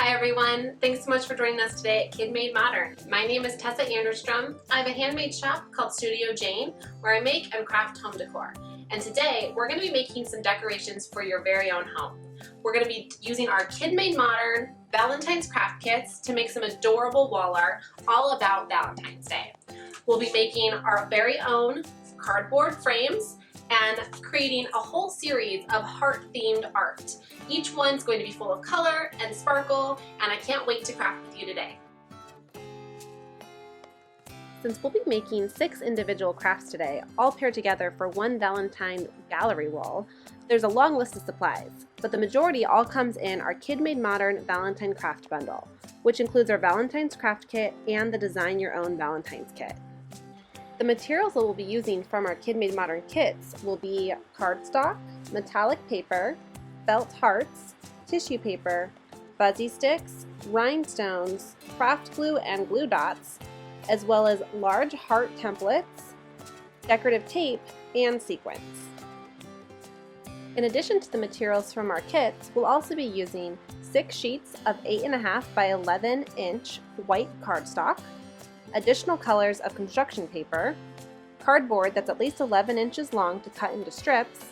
Hi everyone, thanks so much for joining us today at KidMadeModern. My name is Tessa Anderstrom. I have a handmade shop called Studio Jane where I make and craft home decor. And today we're going to be making some decorations for your very own home. We're going to be using our KidMadeModern Valentine's craft kits to make some adorable wall art all about Valentine's Day. We'll be making our very own cardboard frames and creating a whole series of heart-themed art. Each one's going to be full of color and sparkle, and I can't wait to craft with you today. Since we'll be making 6 individual crafts today, all paired together for one Valentine gallery wall, there's a long list of supplies, but the majority all comes in our KidMadeModern Valentine Craft Bundle, which includes our Valentine's Craft Kit and the Design Your Own Valentine's Kit. The materials that we'll be using from our KidMadeModern kits will be cardstock, metallic paper, felt hearts, tissue paper, fuzzy sticks, rhinestones, craft glue and glue dots, as well as large heart templates, decorative tape, and sequins. In addition to the materials from our kits, we'll also be using 6 sheets of 8.5 by 11 inch white cardstock, additional colors of construction paper, cardboard that's at least 11 inches long to cut into strips,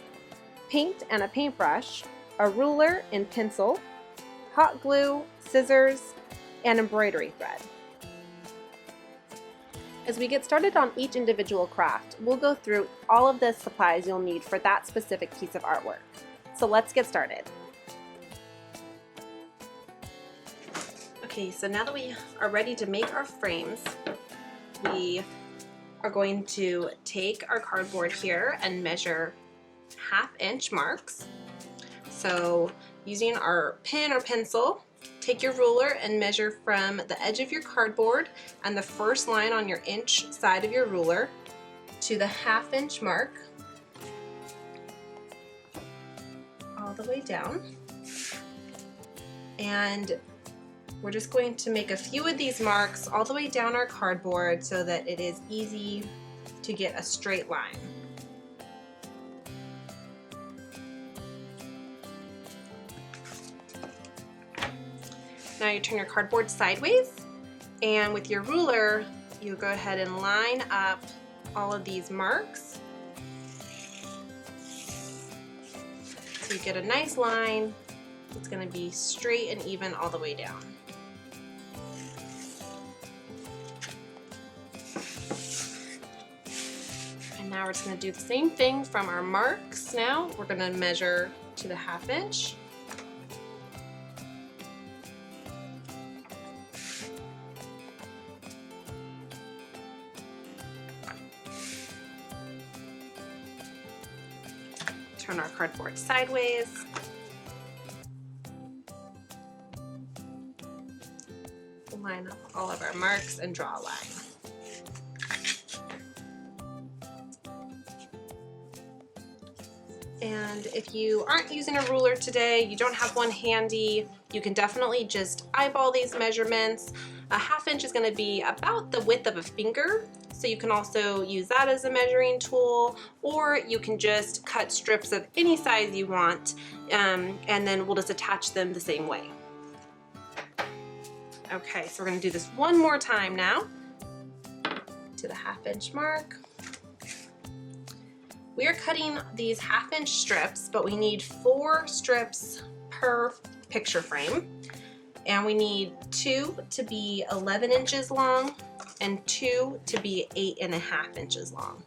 paint and a paintbrush, a ruler and pencil, hot glue, scissors, and embroidery thread. As we get started on each individual craft, we'll go through all of the supplies you'll need for that specific piece of artwork. So let's get started. Okay, so now that we are ready to make our frames, we are going to take our cardboard here and measure 1/2 inch marks. So using our pen or pencil, take your ruler and measure from the edge of your cardboard and the first line on your inch side of your ruler to the 1/2 inch mark all the way down. And we're just going to make a few of these marks all the way down our cardboard so that it is easy to get a straight line. Now you turn your cardboard sideways, and with your ruler you go ahead and line up all of these marks so you get a nice line. It's going to be straight and even all the way down. And now we're just going to do the same thing from our marks. Now we're going to measure to the 1/2 inch. Turn our cardboard sideways. Line up all of our marks and draw a line. And if you aren't using a ruler today, you don't have one handy, you can definitely just eyeball these measurements. A 1/2 inch is going to be about the width of a finger, so you can also use that as a measuring tool, or you can just cut strips of any size you want, and then we'll just attach them the same way. Okay, so we're going to do this one more time now to the 1/2 inch mark. We are cutting these 1/2 inch strips, but we need 4 strips per picture frame, and we need 2 to be 11 inches long and 2 to be 8.5 inches long.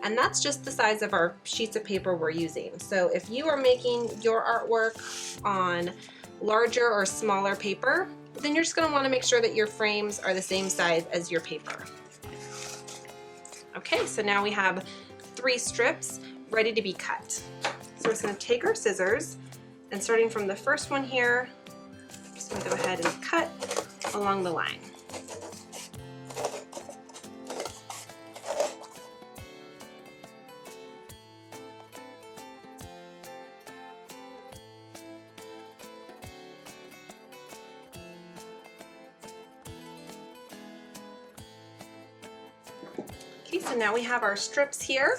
And that's just the size of our sheets of paper we're using. So if you are making your artwork on larger or smaller paper, then you're just going to want to make sure that your frames are the same size as your paper. Okay, so now we have 3 strips ready to be cut. So we're just going to take our scissors, and starting from the first one here, I'm just going to go ahead and cut along the line. Okay, so now we have our strips here,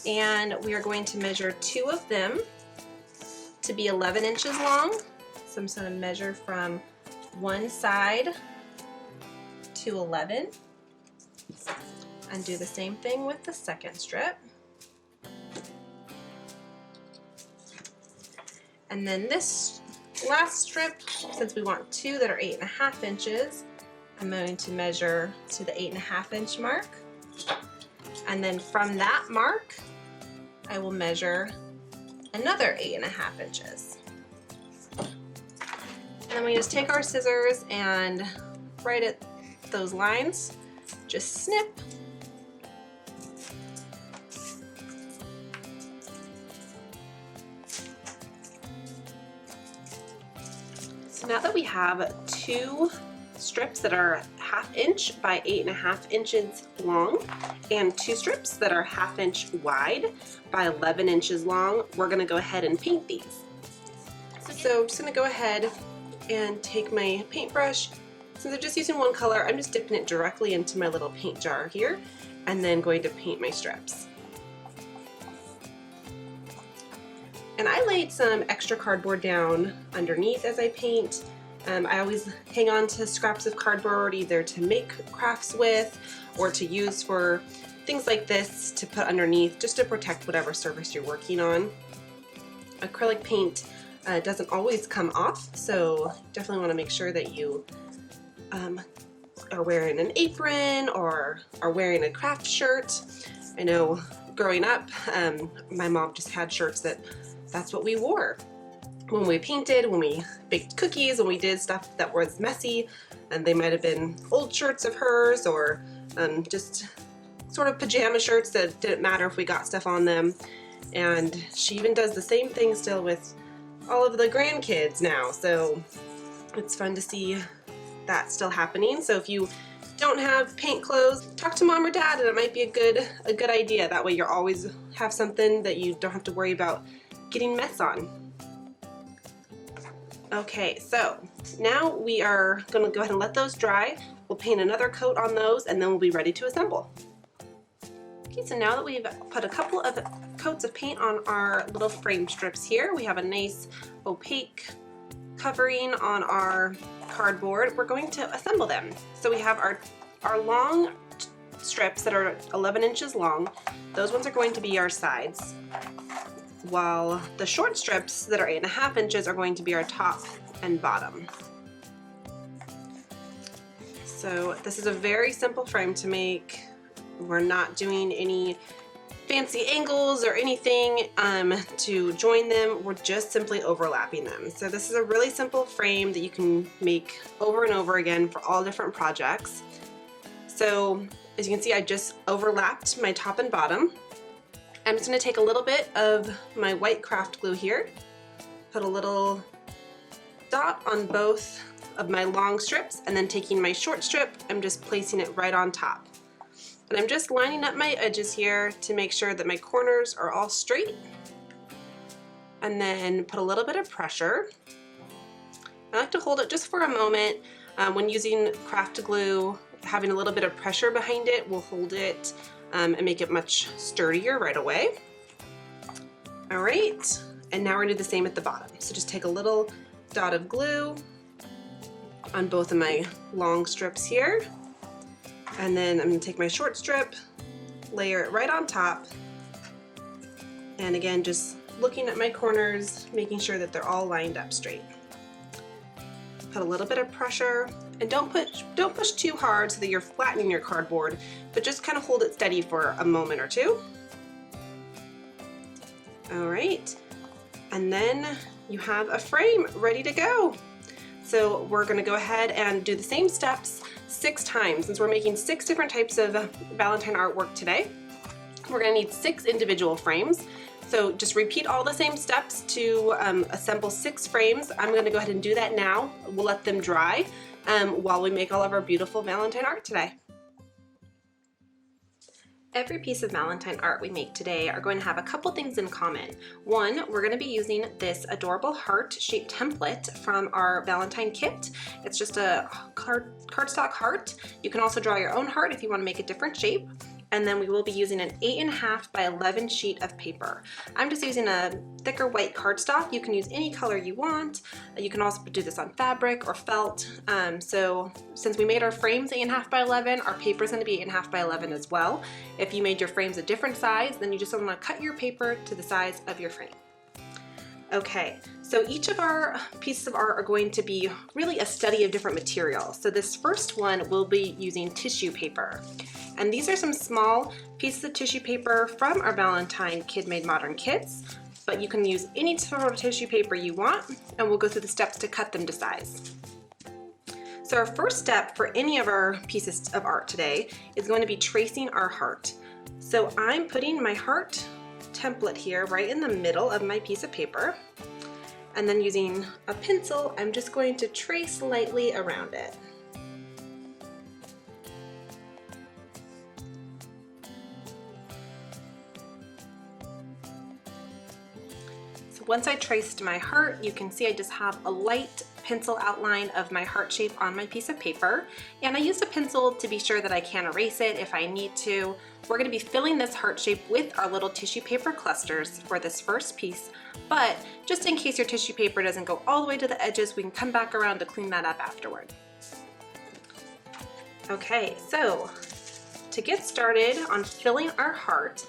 and we are going to measure 2 of them to be 11 inches long So I'm just going to measure from one side to 11 and do the same thing with the second strip. And then this last strip, since we want two that are 8.5 inches, I'm going to measure to the 8.5 inch mark. And then from that mark, I will measure another 8.5 inches. And then we just take our scissors and right at those lines, just snip. So now that we have two strips that are 1/2 inch by 8.5 inches long and two strips that are 1/2 inch wide by 11 inches long, we're gonna go ahead and paint these. So I'm just gonna go ahead and take my paintbrush. Since I'm just using one color, I'm just dipping it directly into my little paint jar here and then going to paint my strips. And I laid some extra cardboard down underneath as I paint. I always hang on to scraps of cardboard either to make crafts with or to use for things like this to put underneath just to protect whatever surface you're working on. Acrylic paint doesn't always come off, so definitely want to make sure that you are wearing an apron or are wearing a craft shirt. I know growing up, my mom just had shirts that's what we wore. When we painted, when we baked cookies, when we did stuff that was messy, and they might have been old shirts of hers or just sort of pajama shirts that didn't matter if we got stuff on them. And she even does the same thing still with all of the grandkids now, so it's fun to see that still happening. So if you don't have paint clothes, talk to mom or dad, and it might be a good idea. That way you always have something that you don't have to worry about getting mess on. Okay, so now we are going to go ahead and let those dry. We'll paint another coat on those and then we'll be ready to assemble. Okay, so now that we've put a couple of coats of paint on our little frame strips here, we have a nice opaque covering on our cardboard. We're going to assemble them. So we have our long strips that are 11 inches long. Those ones are going to be our sides, while the short strips that are 8.5 inches are going to be our top and bottom. So this is a very simple frame to make. We're not doing any fancy angles or anything to join them. We're just simply overlapping them. So this is a really simple frame that you can make over and over again for all different projects. So as you can see, I just overlapped my top and bottom. I'm just going to take a little bit of my white craft glue here, put a little dot on both of my long strips, and then taking my short strip, I'm just placing it right on top. And I'm just lining up my edges here to make sure that my corners are all straight. And then put a little bit of pressure. I like to hold it just for a moment. When using craft glue, having a little bit of pressure behind it will hold it and make it much sturdier right away. All right, and now we're gonna do the same at the bottom. So just take a little dot of glue on both of my long strips here, and then I'm gonna take my short strip, layer it right on top, and again, just looking at my corners, making sure that they're all lined up straight. Put a little bit of pressure, and don't push too hard so that you're flattening your cardboard, but just kind of hold it steady for a moment or two. All right, and then you have a frame ready to go. So we're gonna go ahead and do the same steps 6 times. Since we're making 6 different types of Valentine artwork today, we're gonna need 6 individual frames. So just repeat all the same steps to assemble 6 frames. I'm gonna go ahead and do that now. We'll let them dry while we make all of our beautiful Valentine art today. Every piece of Valentine art we make today are going to have a couple things in common. One, we're going to be using this adorable heart-shaped template from our Valentine kit. It's just a cardstock heart. You can also draw your own heart if you want to make a different shape. and then we will be using an 8.5 by 11 sheet of paper. I'm just using a thicker white cardstock. You can use any color you want. You can also do this on fabric or felt. So since we made our frames 8.5 by 11, our paper is going to be 8.5 by 11 as well. If you made your frames a different size, then you just want to cut your paper to the size of your frame. Okay, so each of our pieces of art are going to be really a study of different materials. So this first one will be using tissue paper. And these are some small pieces of tissue paper from our Valentine KidMadeModern kits, but you can use any sort of tissue paper you want, and we'll go through the steps to cut them to size. So our first step for any of our pieces of art today is going to be tracing our heart. So I'm putting my heart template here right in the middle of my piece of paper, and then using a pencil I'm just going to trace lightly around it. So once I traced my heart, you can see I just have a light pencil outline of my heart shape on my piece of paper, and I used a pencil to be sure that I can erase it if I need to. We're going to be filling this heart shape with our little tissue paper clusters for this first piece, but just in case your tissue paper doesn't go all the way to the edges, we can come back around to clean that up afterward. Okay, so to get started on filling our heart,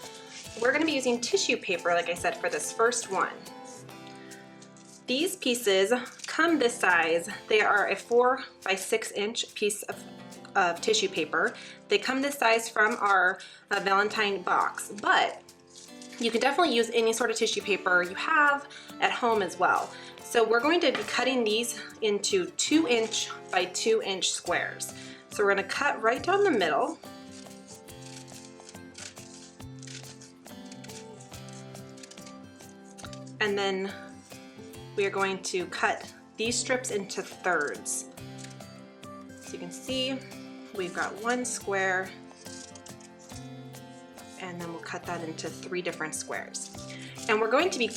we're going to be using tissue paper, like I said, for this first one. These pieces come this size. They are a 4 by 6 inch piece of tissue paper. They come this size from our Valentine box, but you can definitely use any sort of tissue paper you have at home as well. So we're going to be cutting these into 2 inch by 2 inch squares. So we're going to cut right down the middle. And then we are going to cut these strips into thirds. So you can see we've got one square, and then we'll cut that into 3 different squares. And we're going to be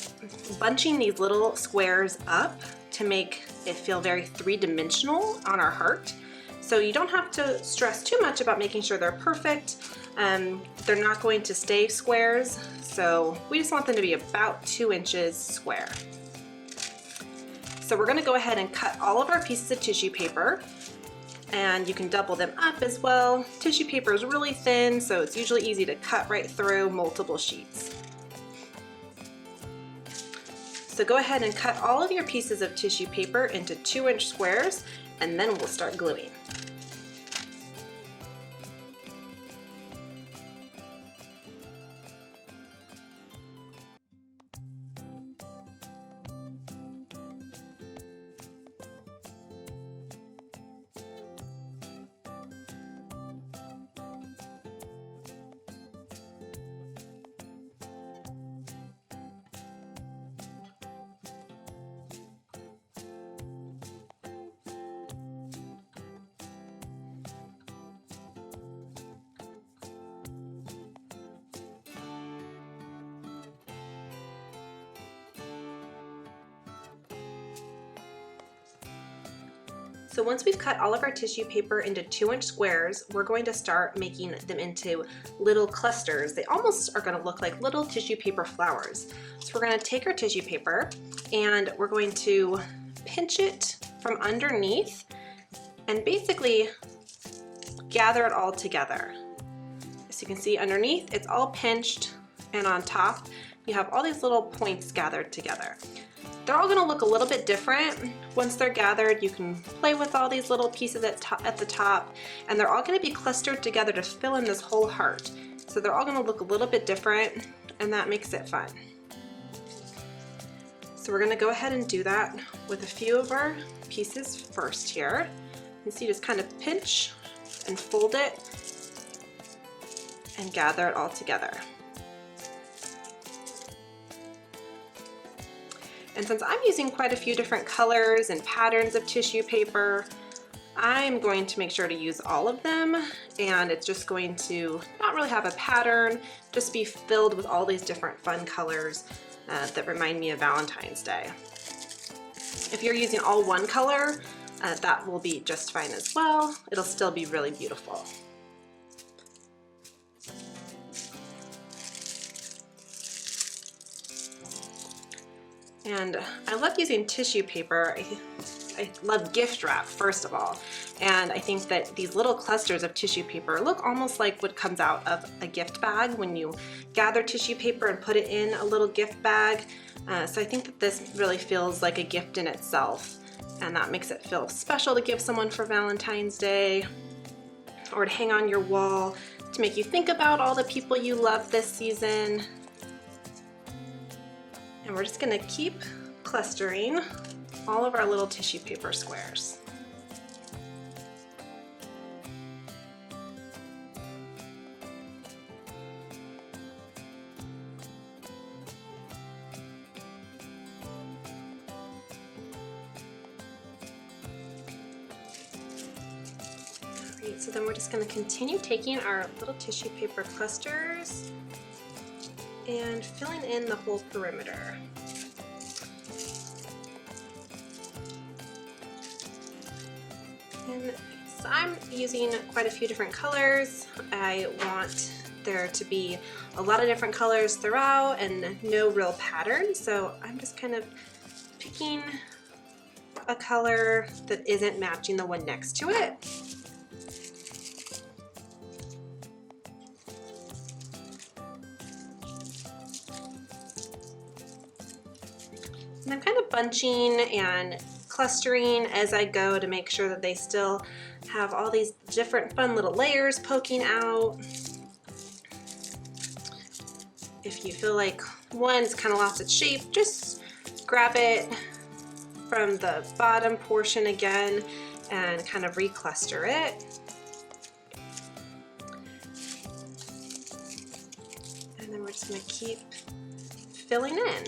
bunching these little squares up to make it feel very 3-dimensional on our heart. So you don't have to stress too much about making sure they're perfect. They're not going to stay squares, so we just want them to be about 2 inches square. So we're going to go ahead and cut all of our pieces of tissue paper, and you can double them up as well. Tissue paper is really thin, so it's usually easy to cut right through multiple sheets. So go ahead and cut all of your pieces of tissue paper into 2 inch squares, and then we'll start gluing. So once we've cut all of our tissue paper into 2 inch squares, we're going to start making them into little clusters. They almost are going to look like little tissue paper flowers. So we're going to take our tissue paper and we're going to pinch it from underneath and basically gather it all together. As you can see underneath, it's all pinched, and on top you have all these little points gathered together. They're all going to look a little bit different. Once they're gathered, you can play with all these little pieces at the top, and they're all going to be clustered together to fill in this whole heart. So they're all going to look a little bit different, and that makes it fun. So we're going to go ahead and do that with a few of our pieces first here. You see, just kind of pinch and fold it and gather it all together. And since I'm using quite a few different colors and patterns of tissue paper, I'm going to make sure to use all of them, and it's just going to not really have a pattern, just be filled with all these different fun colors that remind me of Valentine's Day. If you're using all one color, that will be just fine as well. It'll still be really beautiful. And I love using tissue paper. I love gift wrap, first of all. And I think that these little clusters of tissue paper look almost like what comes out of a gift bag when you gather tissue paper and put it in a little gift bag. So I think that this really feels like a gift in itself. And that makes it feel special to give someone for Valentine's Day, or to hang on your wall to make you think about all the people you love this season. And we're just gonna keep clustering all of our little tissue paper squares. Alright, so then we're just gonna continue taking our little tissue paper clusters and filling in the whole perimeter. And so I'm using quite a few different colors. I want there to be a lot of different colors throughout and no real pattern, so I'm just kind of picking a color that isn't matching the one next to it. And I'm kind of bunching and clustering as I go to make sure that they still have all these different fun little layers poking out. If you feel like one's kind of lost its shape, just grab it from the bottom portion again and kind of recluster it. And then we're just going to keep filling in.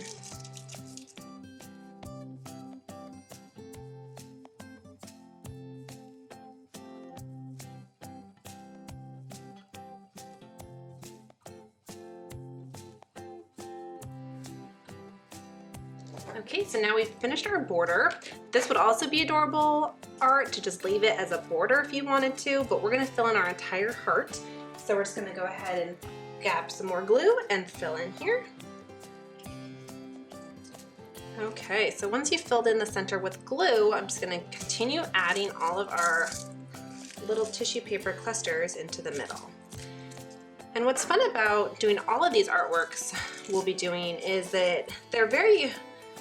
Okay, so now we've finished our border. This would also be adorable art to just leave it as a border if you wanted to, but we're gonna fill in our entire heart. So we're just gonna go ahead and grab some more glue and fill in here. Okay, so once you've filled in the center with glue, I'm just gonna continue adding all of our little tissue paper clusters into the middle. And what's fun about doing all of these artworks we'll be doing is that they're very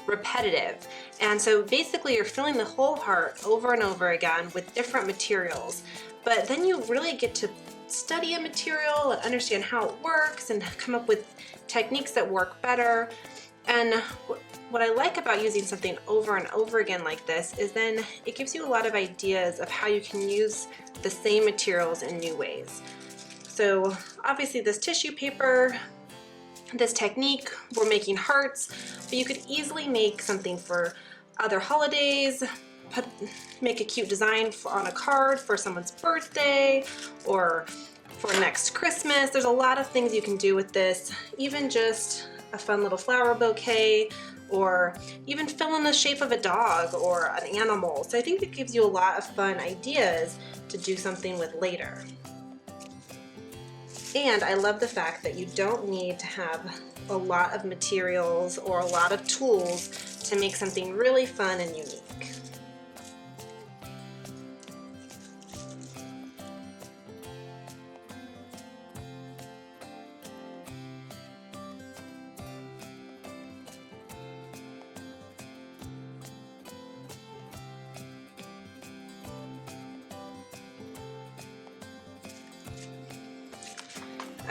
repetitive. And so basically you're filling the whole heart over and over again with different materials. But then you really get to study a material and understand how it works and come up with techniques that work better. And what I like about using something over and over again like this is then it gives you a lot of ideas of how you can use the same materials in new ways. So obviously this tissue paper, this technique, we're making hearts, but you could easily make something for other holidays, make a cute design on a card for someone's birthday or for next Christmas. There's a lot of things you can do with this, even just a fun little flower bouquet, or even fill in the shape of a dog or an animal. So I think it gives you a lot of fun ideas to do something with later. And I love the fact that you don't need to have a lot of materials or a lot of tools to make something really fun and unique.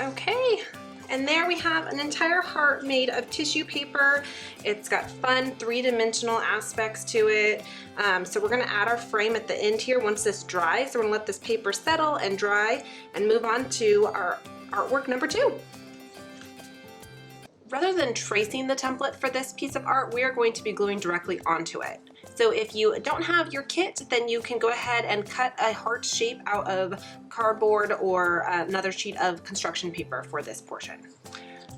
Okay, and there we have an entire heart made of tissue paper. It's got fun three-dimensional aspects to it. So we're gonna add our frame at the end here once this dries. So we're gonna let this paper settle and dry and move on to our artwork number 2. Rather than tracing the template for this piece of art, we are going to be gluing directly onto it. So if you don't have your kit, then you can go ahead and cut a heart shape out of cardboard or another sheet of construction paper for this portion.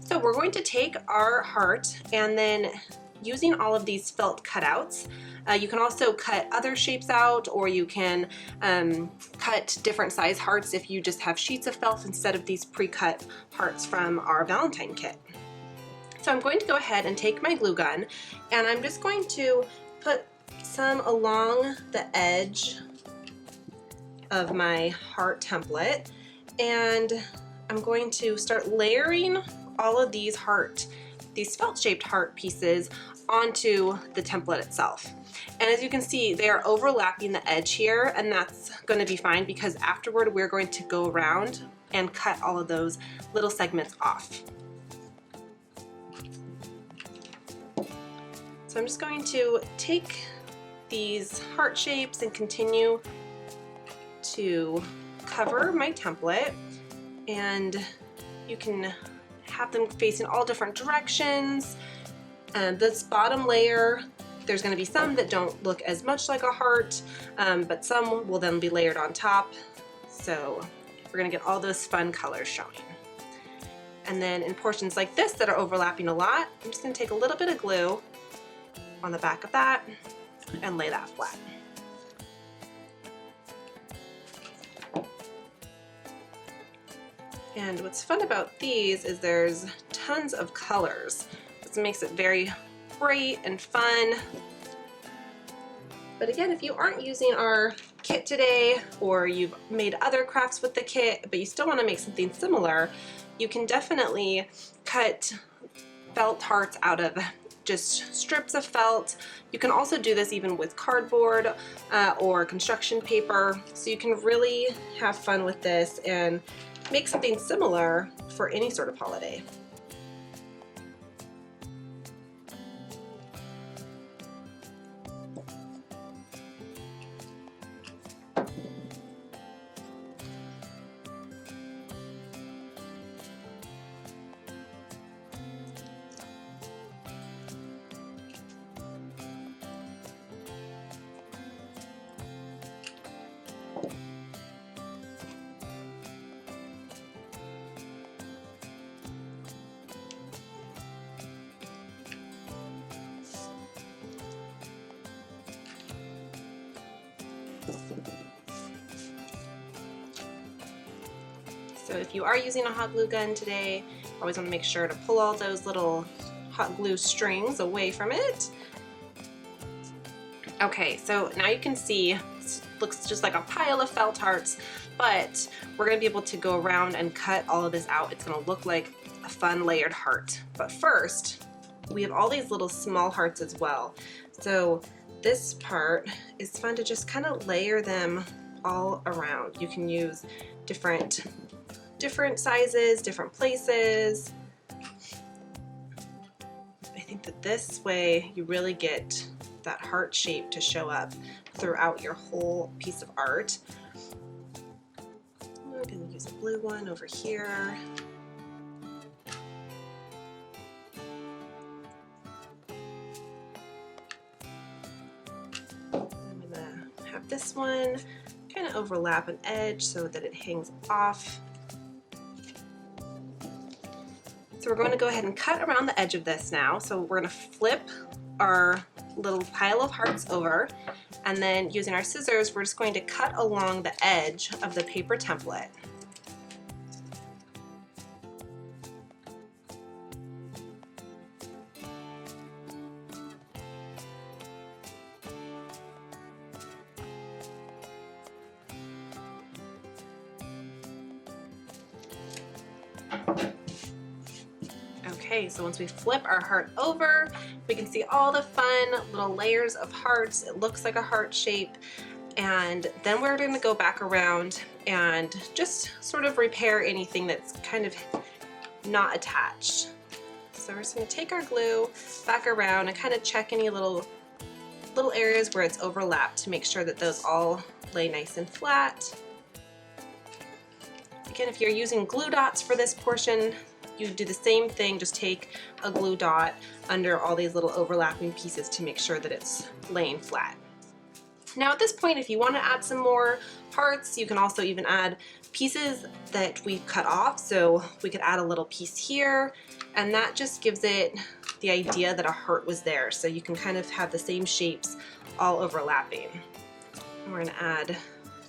So we're going to take our heart and then using all of these felt cutouts, you can also cut other shapes out, or you can cut different size hearts if you just have sheets of felt instead of these pre-cut hearts from our Valentine kit. So I'm going to go ahead and take my glue gun, and I'm just going to put some along the edge of my heart template, and I'm going to start layering all of these felt-shaped heart pieces onto the template itself. And as you can see, they are overlapping the edge here, and that's going to be fine because afterward we're going to go around and cut all of those little segments off. So I'm just going to take these heart shapes and continue to cover my template, and you can have them facing all different directions. This bottom layer, there's going to be some that don't look as much like a heart, but some will then be layered on top. So we're going to get all those fun colors showing. And then in portions like this that are overlapping a lot, I'm just going to take a little bit of glue on the back of that and lay that flat. And what's fun about these is there's tons of colors. This makes it very bright and fun. But again, if you aren't using our kit today, or you've made other crafts with the kit, but you still want to make something similar, you can definitely cut felt hearts out of just strips of felt. You can also do this even with cardboard or construction paper. So you can really have fun with this and make something similar for any sort of holiday. So if you are using a hot glue gun today, always want to make sure to pull all those little hot glue strings away from it. Okay, so now you can see it looks just like a pile of felt hearts, but we're going to be able to go around and cut all of this out. It's going to look like a fun layered heart. But first, we have all these little small hearts as well. So this part is fun to just kind of layer them all around. You can use different sizes, different places. I think that this way you really get that heart shape to show up throughout your whole piece of art. I'm going to use a blue one over here. I'm going to have this one kind of overlap an edge so that it hangs off. So we're going to go ahead and cut around the edge of this now. So we're going to flip our little pile of hearts over, and then using our scissors, we're just going to cut along the edge of the paper template. Okay, so once we flip our heart over, we can see all the fun little layers of hearts. It looks like a heart shape. And then we're going to go back around and just sort of repair anything that's kind of not attached. So we're just going to take our glue back around and kind of check any little areas where it's overlapped to make sure that those all lay nice and flat. Again, if you're using glue dots for this portion, you do the same thing, just take a glue dot under all these little overlapping pieces to make sure that it's laying flat. Now at this point, if you want to add some more hearts, you can also even add pieces that we've cut off. So we could add a little piece here, and that just gives it the idea that a heart was there. So you can kind of have the same shapes all overlapping. And we're going to add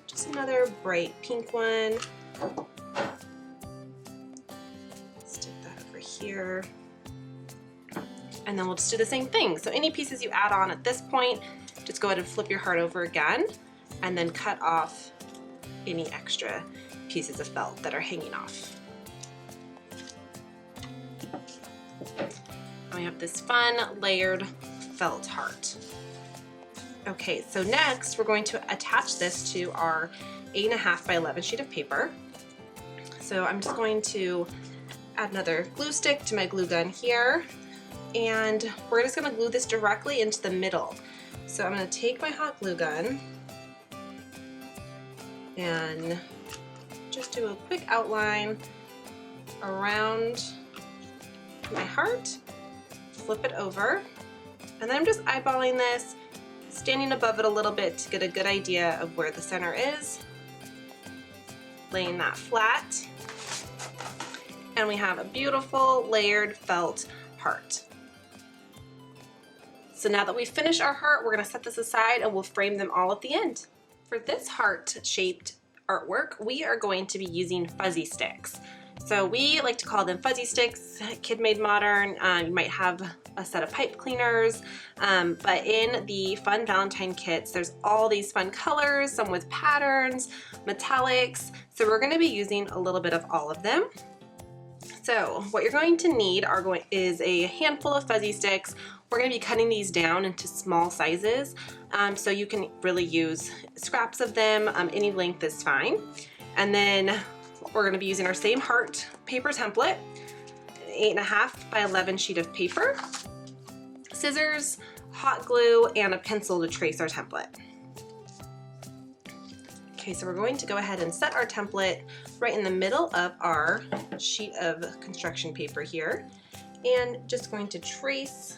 just another bright pink one. Here. And then we'll just do the same thing. So any pieces you add on at this point, just go ahead and flip your heart over again and then cut off any extra pieces of felt that are hanging off. And we have this fun layered felt heart. Okay, so next we're going to attach this to our 8.5 by 11 sheet of paper. So I'm just going to add another glue stick to my glue gun here, and we're just going to glue this directly into the middle. So I'm going to take my hot glue gun and just do a quick outline around my heart, flip it over, and then I'm just eyeballing this, standing above it a little bit to get a good idea of where the center is, laying that flat, and we have a beautiful layered felt heart. So now that we've finished our heart, we're going to set this aside and we'll frame them all at the end. For this heart-shaped artwork, we are going to be using fuzzy sticks. So we like to call them fuzzy sticks, KidMadeModern. You might have a set of pipe cleaners, but in the Fun Valentine kits, there's all these fun colors, some with patterns, metallics. So we're going to be using a little bit of all of them. So what you're going to need is a handful of fuzzy sticks. We're going to be cutting these down into small sizes, so you can really use scraps of them. Any length is fine. And then we're going to be using our same heart paper template, an 8.5 by 11 sheet of paper, scissors, hot glue, and a pencil to trace our template. Okay, so we're going to go ahead and set our template right in the middle of our sheet of construction paper here, and just going to trace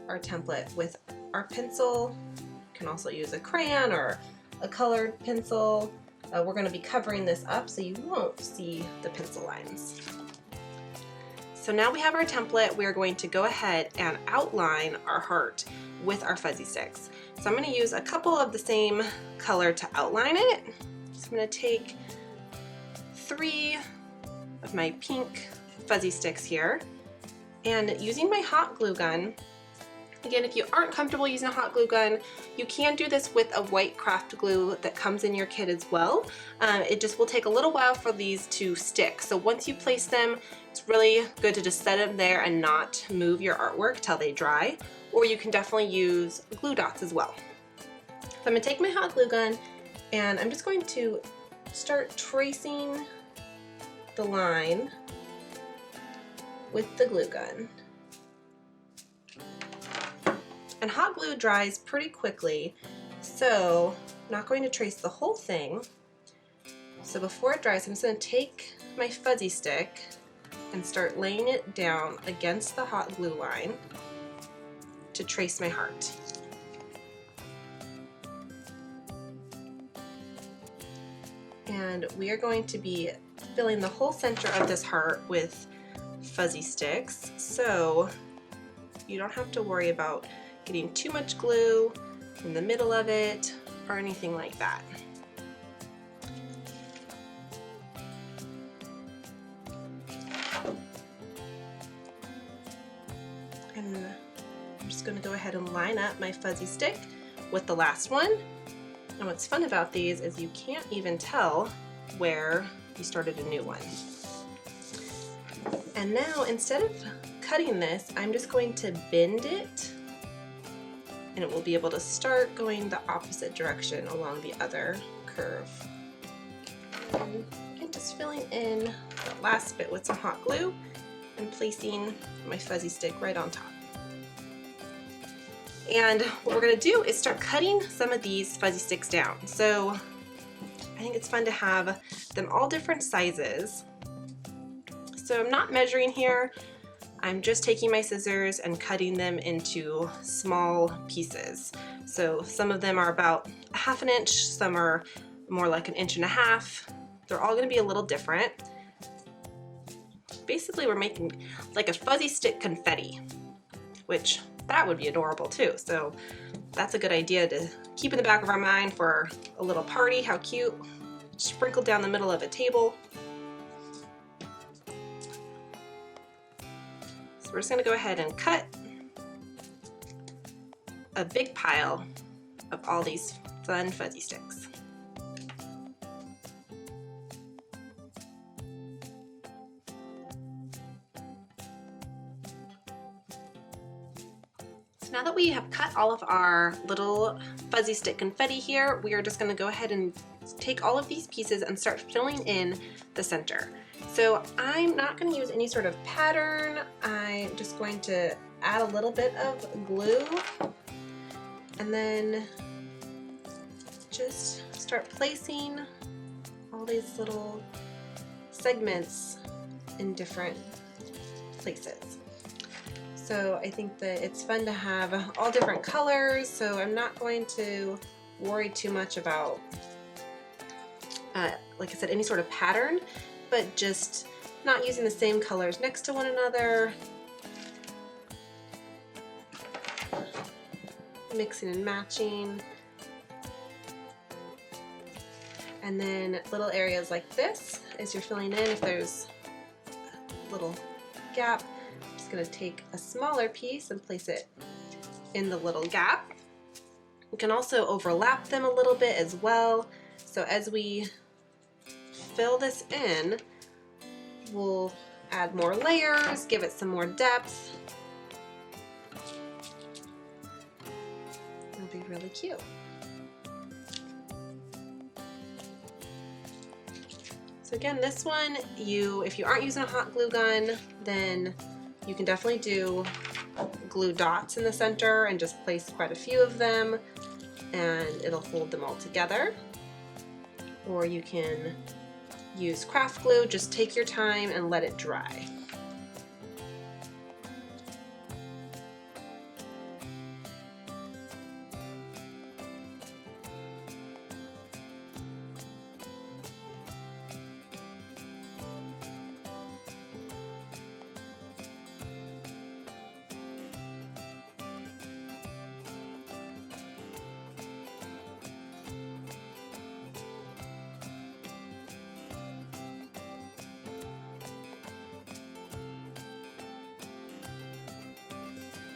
our template with our pencil. You can also use a crayon or a colored pencil. We're going to be covering this up so you won't see the pencil lines. So now we have our template, we're going to go ahead and outline our heart with our fuzzy sticks. So I'm going to use a couple of the same color to outline it. So I'm going to take 3 of my pink fuzzy sticks here, and using my hot glue gun. Again, if you aren't comfortable using a hot glue gun, you can do this with a white craft glue that comes in your kit as well. It just will take a little while for these to stick. So once you place them, it's really good to just set them there and not move your artwork till they dry. Or you can definitely use glue dots as well. So I'm going to take my hot glue gun and I'm just going to start tracing the line with the glue gun. And hot glue dries pretty quickly, so I'm not going to trace the whole thing. So before it dries, I'm just going to take my fuzzy stick and start laying it down against the hot glue line to trace my heart. And we are going to be filling the whole center of this heart with fuzzy sticks, so you don't have to worry about getting too much glue in the middle of it or anything like that. And I'm just going to go ahead and line up my fuzzy stick with the last one. And what's fun about these is you can't even tell where you started a new one. And now instead of cutting this, I'm just going to bend it, and it will be able to start going the opposite direction along the other curve. And again, just filling in the last bit with some hot glue and placing my fuzzy stick right on top. And what we're going to do is start cutting some of these fuzzy sticks down. So I think it's fun to have them all different sizes. So I'm not measuring here. I'm just taking my scissors and cutting them into small pieces. So some of them are about 1/2 inch, some are more like 1.5 inches. They're all going to be a little different. Basically, we're making like a fuzzy stick confetti, which that would be adorable too. So that's a good idea to keep in the back of our mind for a little party. How cute. Sprinkled down the middle of a table. So we're just going to go ahead and cut a big pile of all these fun fuzzy sticks. So now that we have cut all of our little fuzzy stick confetti here, we are just going to go ahead and take all of these pieces and start filling in the center. So I'm not going to use any sort of pattern. I'm just going to add a little bit of glue and then just start placing all these little segments in different places. So I think that it's fun to have all different colors, so I'm not going to worry too much about, like I said, any sort of pattern, but just not using the same colors next to one another, mixing and matching. And then little areas like this, as you're filling in, if there's a little gap, I'm just going to take a smaller piece and place it in the little gap. You can also overlap them a little bit as well. So as we fill this in, we'll add more layers, give it some more depth. It'll be really cute. So again, this one, if you aren't using a hot glue gun, then you can definitely do glue dots in the center and just place quite a few of them and it'll hold them all together. Or you can use craft glue, just take your time and let it dry.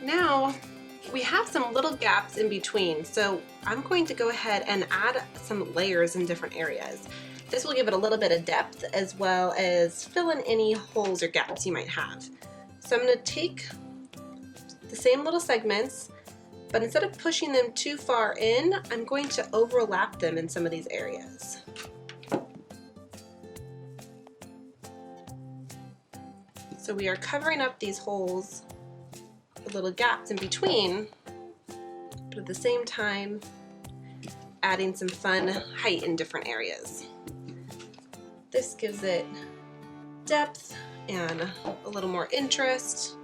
Now we have some little gaps in between, so I'm going to go ahead and add some layers in different areas. This will give it a little bit of depth as well as fill in any holes or gaps you might have. So I'm going to take the same little segments, but instead of pushing them too far in, I'm going to overlap them in some of these areas. So we are covering up these holes, the little gaps in between, but at the same time adding some fun height in different areas. This gives it depth and a little more interest.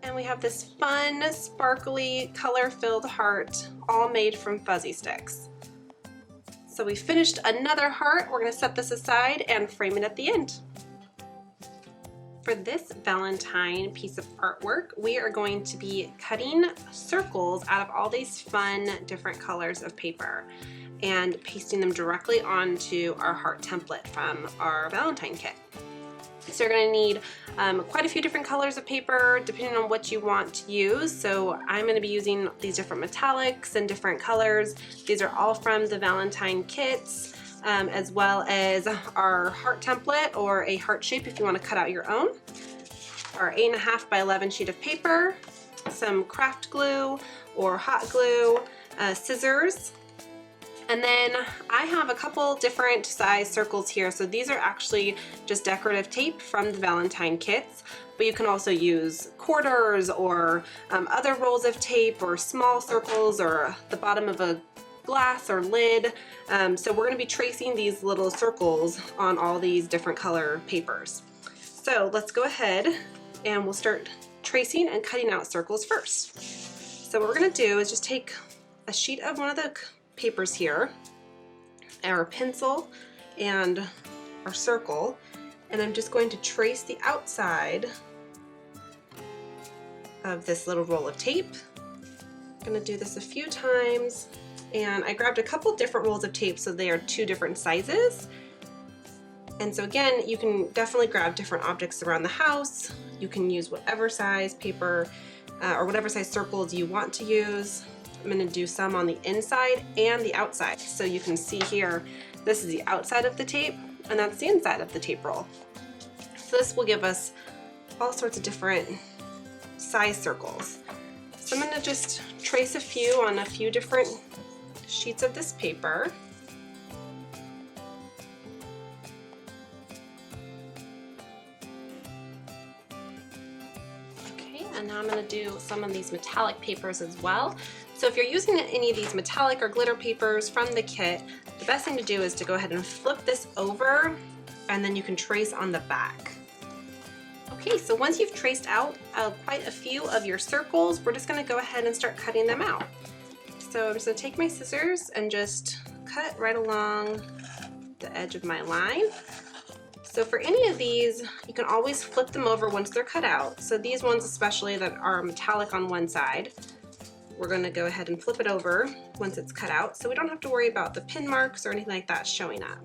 And we have this fun, sparkly, color-filled heart, all made from fuzzy sticks. So we finished another heart. We're going to set this aside and frame it at the end. For this Valentine piece of artwork, we are going to be cutting circles out of all these fun different colors of paper and pasting them directly onto our heart template from our Valentine kit. So you're going to need quite a few different colors of paper depending on what you want to use. So I'm going to be using these different metallics and different colors. These are all from the Valentine kits, as well as our heart template or a heart shape if you want to cut out your own. Our 8.5 by 11 sheet of paper, some craft glue or hot glue, scissors. And then I have a couple different size circles here. So these are actually just decorative tape from the Valentine kits, but you can also use quarters or other rolls of tape or small circles or the bottom of a glass or lid. So we're gonna be tracing these little circles on all these different color papers. So let's go ahead and we'll start tracing and cutting out circles first. So what we're gonna do is just take a sheet of one of the papers here, our pencil and our circle, and I'm just going to trace the outside of this little roll of tape. I'm going to do this a few times And I grabbed a couple different rolls of tape so they are 2 different sizes. And so again, you can definitely grab different objects around the house. You can use whatever size paper or whatever size circles you want to use. I'm going to do some on the inside and the outside. So you can see here, this is the outside of the tape and that's the inside of the tape roll. So this will give us all sorts of different size circles. So I'm going to just trace a few on a few different sheets of this paper. Okay, and now I'm going to do some of these metallic papers as well. So if you're using any of these metallic or glitter papers from the kit, the best thing to do is to go ahead and flip this over and then you can trace on the back. Okay, so once you've traced out quite a few of your circles, we're just going to go ahead and start cutting them out. So I'm just going to take my scissors and just cut right along the edge of my line. So for any of these, you can always flip them over once they're cut out. So these ones especially that are metallic on one side, we're going to go ahead and flip it over once it's cut out so we don't have to worry about the pin marks or anything like that showing up.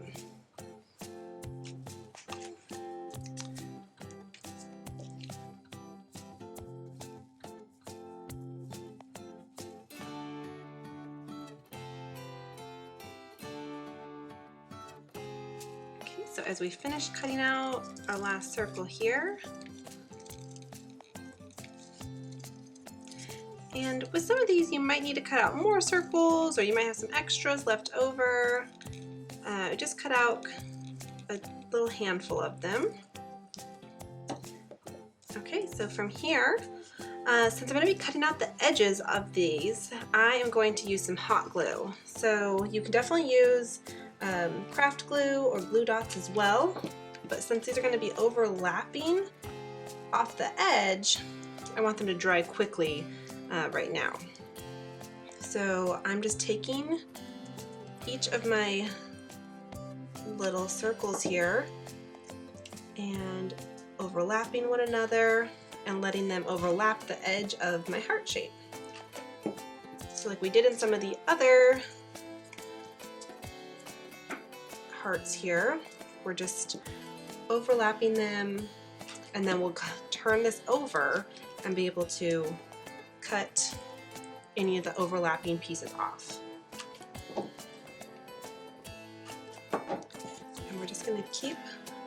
Okay, so as we finish cutting out our last circle here, and with some of these you might need to cut out more circles or you might have some extras left over. I just cut out a little handful of them. Okay, so from here, since I'm going to be cutting out the edges of these, I am going to use some hot glue. So you can definitely use craft glue or glue dots as well, but since these are going to be overlapping off the edge, I want them to dry quickly right now. So I'm just taking each of my little circles here and overlapping one another and letting them overlap the edge of my heart shape. So like we did in some of the other hearts here, we're just overlapping them and then we'll turn this over and be able to cut any of the overlapping pieces off. And we're just going to keep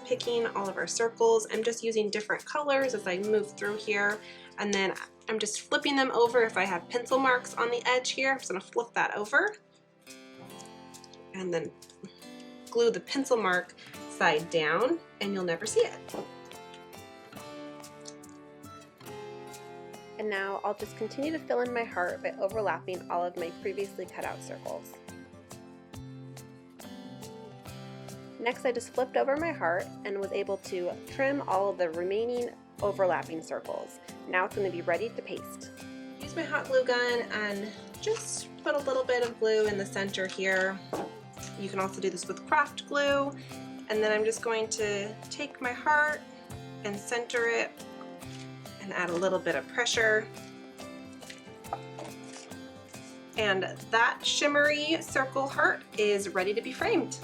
picking all of our circles. I'm just using different colors as I move through here, and then I'm just flipping them over. If I have pencil marks on the edge here, I'm just going to flip that over and then glue the pencil mark side down and you'll never see it. And now I'll just continue to fill in my heart by overlapping all of my previously cut out circles. Next, I just flipped over my heart and was able to trim all of the remaining overlapping circles. Now it's going to be ready to paste. Use my hot glue gun and just put a little bit of glue in the center here. You can also do this with craft glue. And then I'm just going to take my heart and center it and add a little bit of pressure. And that shimmery circle heart is ready to be framed.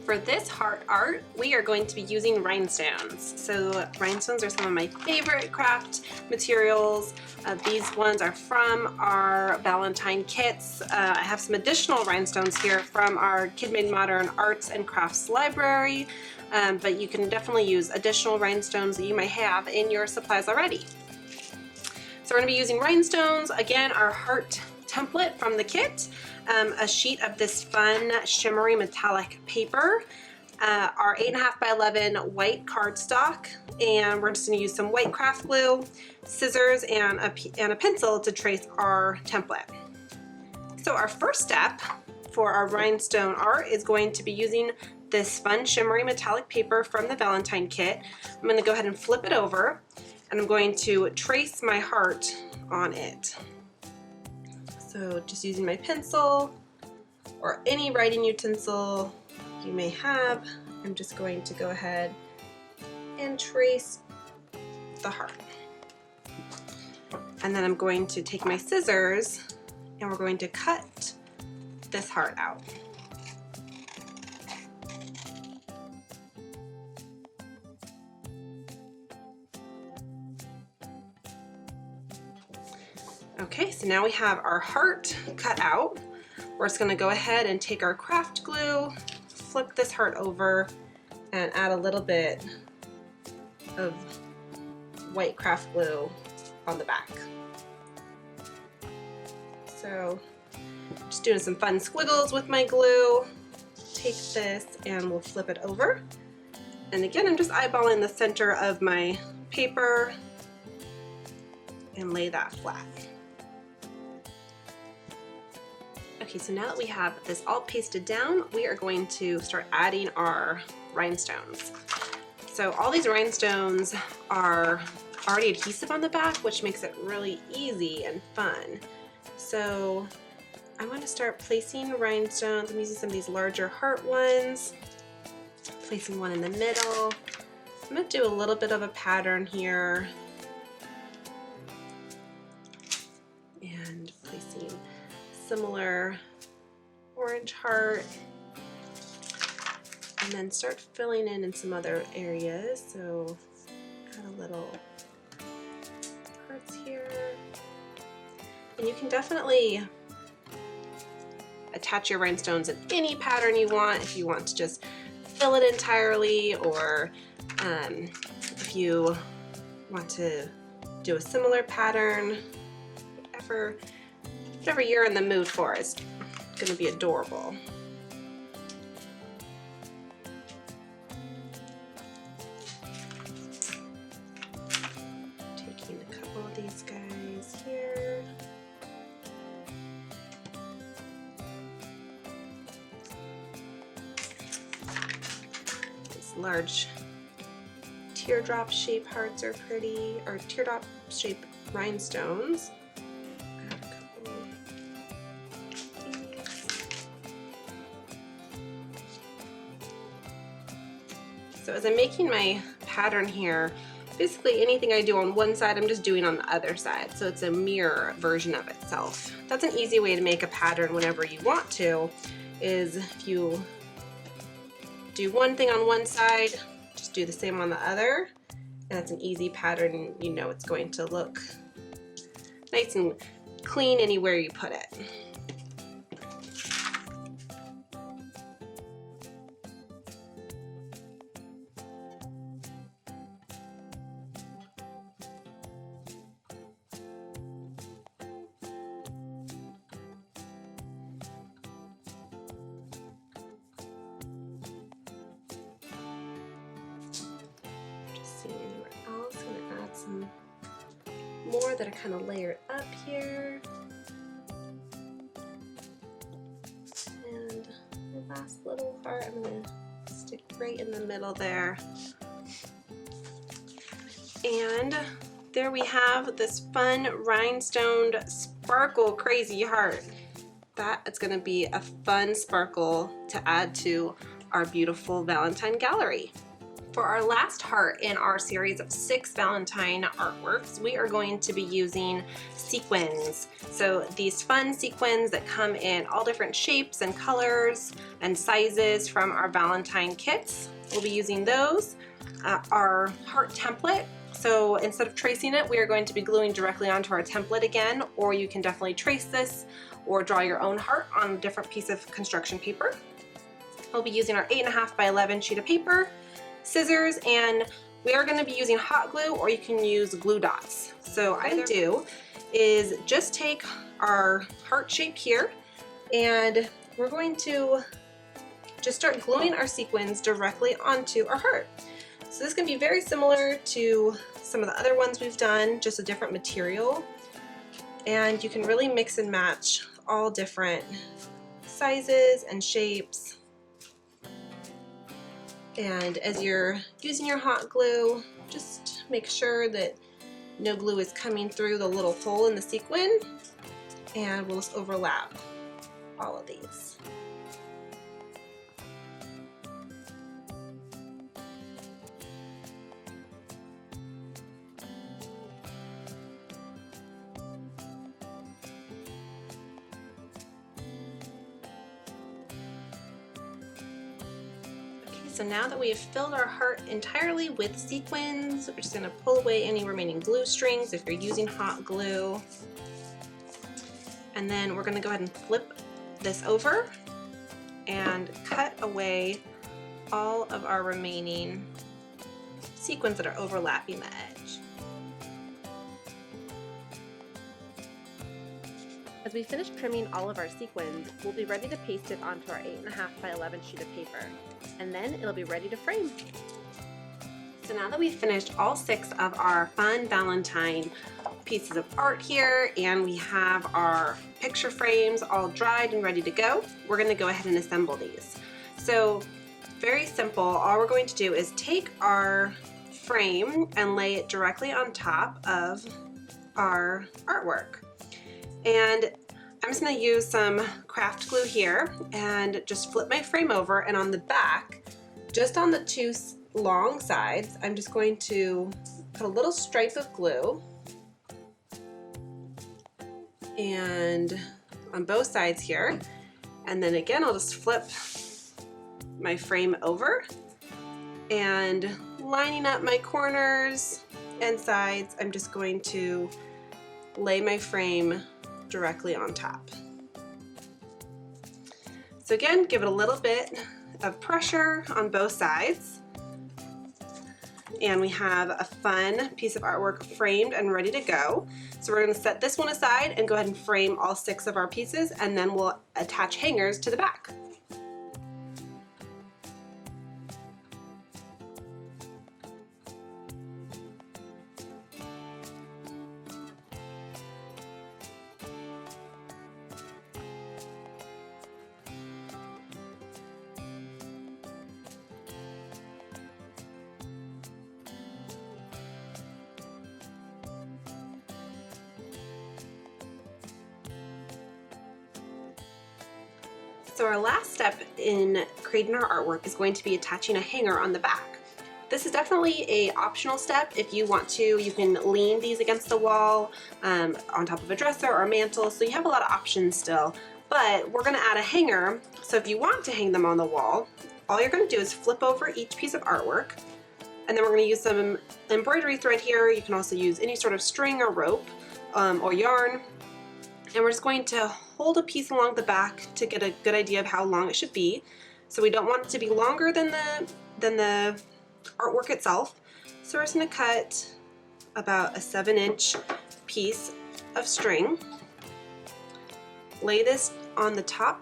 For this heart art, we are going to be using rhinestones. So rhinestones are some of my favorite craft materials. These ones are from our Valentine kits. I have some additional rhinestones here from our KidMadeModern Arts and Crafts library, but you can definitely use additional rhinestones that you may have in your supplies already. So we're going to be using rhinestones, again, our heart template from the kit, a sheet of this fun shimmery metallic paper, our 8.5 by 11 white cardstock, and we're just going to use some white craft glue, scissors, and a pencil to trace our template. So our first step for our rhinestone art is going to be using this fun shimmery metallic paper from the Valentine kit. I'm going to go ahead and flip it over, and I'm going to trace my heart on it. So just using my pencil or any writing utensil you may have, I'm just going to go ahead and trace the heart. And then I'm going to take my scissors and we're going to cut this heart out. Okay, so now we have our heart cut out. We're just gonna go ahead and take our craft glue, flip this heart over, and add a little bit of white craft glue on the back. So just doing some fun squiggles with my glue. Take this and we'll flip it over. And again, I'm just eyeballing the center of my paper and lay that flat. Okay, so now that we have this all pasted down, we are going to start adding our rhinestones. So all these rhinestones are already adhesive on the back, which makes it really easy and fun. So I'm going to start placing rhinestones. I'm using some of these larger heart ones, placing one in the middle. I'm going to do a little bit of a pattern here and placing similar orange heart, and then start filling in some other areas. So add a little hearts here, and you can definitely attach your rhinestones in any pattern you want. If you want to just fill it entirely, or if you want to do a similar pattern, whatever you're in the mood for is going to be adorable. Taking a couple of these guys here. These large teardrop shape hearts are pretty, or teardrop shape rhinestones. So as I'm making my pattern here, basically anything I do on one side, I'm just doing on the other side. So it's a mirror version of itself. That's an easy way to make a pattern whenever you want to, is if you do one thing on one side, just do the same on the other. And it's an easy pattern. You know it's going to look nice and clean anywhere you put it. Anywhere else, I'm gonna add some more that are kind of layered up here, and the last little heart I'm gonna stick right in the middle there. And there we have this fun rhinestone sparkle crazy heart. That is gonna be a fun sparkle to add to our beautiful Valentine gallery. For our last heart in our series of 6 Valentine artworks, we are going to be using sequins. So these fun sequins that come in all different shapes and colors and sizes from our Valentine kits. We'll be using those. Our heart template. So instead of tracing it, we are going to be gluing directly onto our template again, or you can definitely trace this or draw your own heart on a different piece of construction paper. We'll be using our 8.5 by 11 sheet of paper, scissors, and we are going to be using hot glue, or you can use glue dots. So what I do is just take our heart shape here, and we're going to just start gluing our sequins directly onto our heart. So this can be very similar to some of the other ones we've done, just a different material, and you can really mix and match all different sizes and shapes. And as you're using your hot glue, just make sure that no glue is coming through the little hole in the sequin, and we'll just overlap all of these. So now that we have filled our heart entirely with sequins, we're just going to pull away any remaining glue strings if you're using hot glue. And then we're going to go ahead and flip this over and cut away all of our remaining sequins that are overlapping the edge. As we finish trimming all of our sequins, we'll be ready to paste it onto our 8.5 by 11 sheet of paper, and then it'll be ready to frame. So now that we've finished all 6 of our fun Valentine pieces of art here, and we have our picture frames all dried and ready to go, we're going to go ahead and assemble these. So very simple, all we're going to do is take our frame and lay it directly on top of our artwork. And I'm just going to use some craft glue here and just flip my frame over, and on the back, just on the 2 long sides, I'm just going to put a little stripe of glue, and on both sides here, and then again I'll just flip my frame over, and lining up my corners and sides, I'm just going to lay my frame directly on top. So again, give it a little bit of pressure on both sides, and we have a fun piece of artwork framed and ready to go. So we're going to set this one aside and go ahead and frame all 6 of our pieces, and then we'll attach hangers to the back. So our last step in creating our artwork is going to be attaching a hanger on the back. This is definitely a optional step. If you want to, you can lean these against the wall on top of a dresser or a mantle, so you have a lot of options still. But we're going to add a hanger, so if you want to hang them on the wall, all you're going to do is flip over each piece of artwork, and then we're going to use some embroidery thread here. You can also use any sort of string or rope or yarn. And we're just going to hold a piece along the back to get a good idea of how long it should be. So we don't want it to be longer than the artwork itself. So we're just going to cut about a 7-inch piece of string. Lay this on the top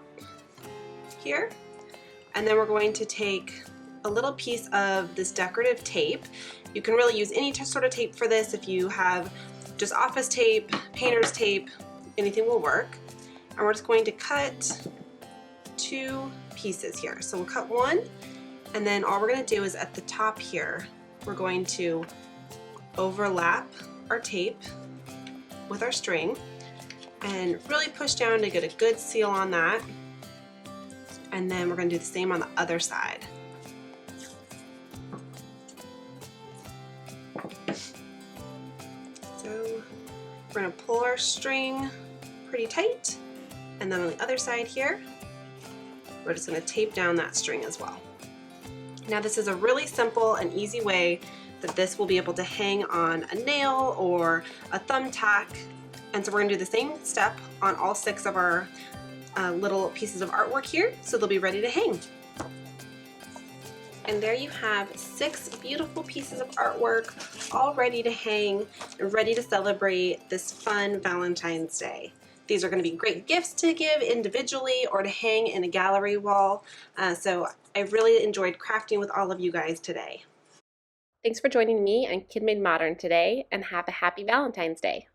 here, and then we're going to take a little piece of this decorative tape. You can really use any sort of tape for this. If you have just office tape, painter's tape, anything will work. And we're just going to cut 2 pieces here. So we'll cut one, and then all we're going to do is at the top here, we're going to overlap our tape with our string and really push down to get a good seal on that. And then we're going to do the same on the other side. So we're going to pull our string pretty tight, and then on the other side here, we're just going to tape down that string as well. Now this is a really simple and easy way that this will be able to hang on a nail or a thumbtack, and so we're going to do the same step on all 6 of our little pieces of artwork here, so they'll be ready to hang. And there you have 6 beautiful pieces of artwork all ready to hang and ready to celebrate this fun Valentine's Day. These are going to be great gifts to give individually or to hang in a gallery wall. So I really enjoyed crafting with all of you guys today. Thanks for joining me on KidMadeModern today, and have a happy Valentine's Day.